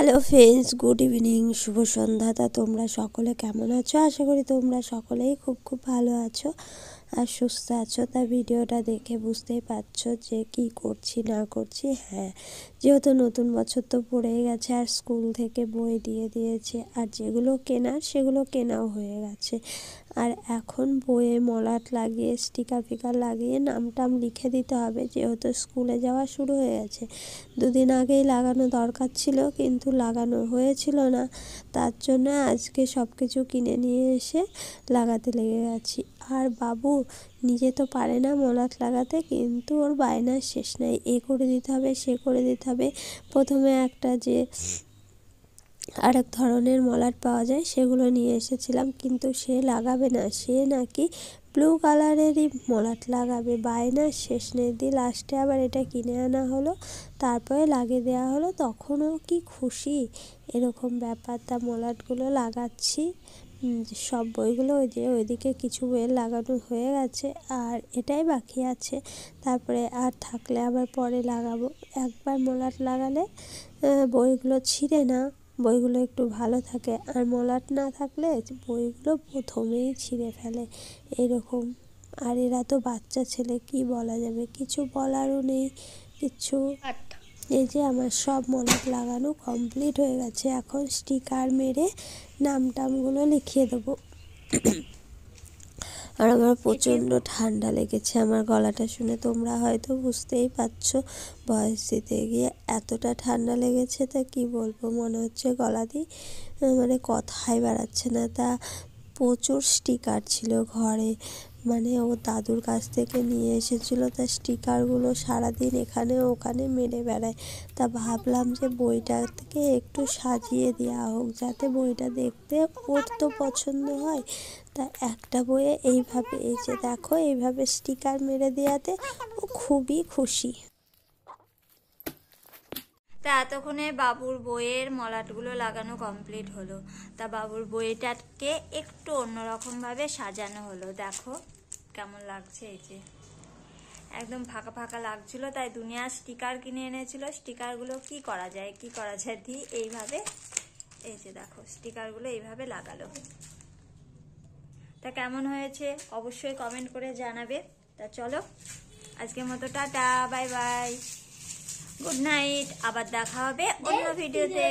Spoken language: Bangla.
হ্যালো ফ্রেন্ডস, গুড ইভিনিং, শুভ সন্ধ্যা। তা তোমরা সকলে কেমন আছো? আশা করি তোমরা সকলেই খুব ভালো আছো আর সুস্থ আছো। তা ভিডিওটা দেখে বুঝতেই পারছো যে কি করছি না করছি। হ্যাঁ, যেহেতু নতুন বছর তো পড়েই গেছে আর স্কুল থেকে বই দিয়ে দিয়েছে, আর যেগুলো কেনার সেগুলো কেনাও হয়ে গেছে। আর এখন বইয়ে মলাট লাগিয়ে স্টিকার ফিকার লাগিয়ে নাম টাম লিখে দিতে হবে, যেহেতু স্কুলে যাওয়া শুরু হয়ে গেছে। দুদিন আগেই লাগানো দরকার ছিল কিন্তু লাগানো হয়েছিল না, তার জন্য আজকে সব কিছু কিনে নিয়ে এসে লাগাতে লেগে গেছি। আর বাবু নিজে তো পারে না মলাট লাগাতে, কিন্তু ওর বায়নার শেষ নাই, এ করে দিতে হবে সে করে দিতে হবে। প্রথমে একটা যে আরেক ধরনের মলাট পাওয়া যায় সেগুলো নিয়ে এসেছিলাম, কিন্তু সে লাগাবে না, সে নাকি ব্লু কালারেরই মলাট লাগাবে। বায়নার শেষ নেই। দিয়ে লাস্টে আবার এটা কিনে আনা হলো, তারপরে লাগিয়ে দেওয়া হলো। তখনও কি খুশি, এরকম ব্যাপার। তা মলাটগুলো লাগাচ্ছি। সব বইগুলো ওই যে ওইদিকে কিছু বইয়ের লাগানো হয়ে গেছে, আর এটাই বাকি আছে। তারপরে আর থাকলে আবার পরে লাগাবো। একবার মলাট লাগালে বইগুলো ছিঁড়ে না, বইগুলো একটু ভালো থাকে। আর মলাট না থাকলে বইগুলো প্রথমেই ছিঁড়ে ফেলে এরকম। আর এরা তো বাচ্চা ছেলে, কি বলা যাবে, কিছু বলারও নেই কিছু। এই যে আমার সব মলাট লাগানো কমপ্লিট হয়ে গেছে, এখন স্টিকার মেরে নাম টামগুলো লিখিয়ে দেবো। আর আমার প্রচণ্ড ঠান্ডা লেগেছে, আমার গলাটা শুনে তোমরা হয়তো বুঝতেই পারছো। ভয়েস দিতে গিয়ে এতটা ঠান্ডা লেগেছে, তা কি বলবো, মনে হচ্ছে গলা দিয়ে মানে কথাই বেরাচ্ছে না। তা প্রচুর স্টিকার ছিল ঘরে, মানে ও দাদুর কাছ থেকে নিয়ে এসেছিলো। তা স্টিকারগুলো সারাদিন এখানে ওখানে মেরে বেড়ায়। তা ভাবলাম যে বইটা থেকে একটু সাজিয়ে দেওয়া হোক, যাতে বইটা দেখতে ওর তো পছন্দ হয়। তা একটা বইয়ে এইভাবে, এই যে দেখো, এইভাবে স্টিকার মেরে দেওয়াতে ও খুবই খুশি। তা এতক্ষণে বাবুর বইয়ের মলাটগুলো লাগানো কমপ্লিট হলো। তা বাবুর বইটাকে একটু অন্যরকমভাবে সাজানো হলো। দেখো কেমন লাগছে। এই যে একদম ফাঁকা ফাঁকা লাগছিল, তাই দুনিয়া স্টিকার কিনে এনেছিল। স্টিকারগুলো কি করা যায় দিয়ে এইভাবে, এই যে দেখো স্টিকারগুলো এইভাবে লাগালো। তা কেমন হয়েছে অবশ্যই কমেন্ট করে জানাবে। তা চলো আজকের মতো tata, bye bye, good night. আবার দেখা হবে অন্য ভিডিওতে।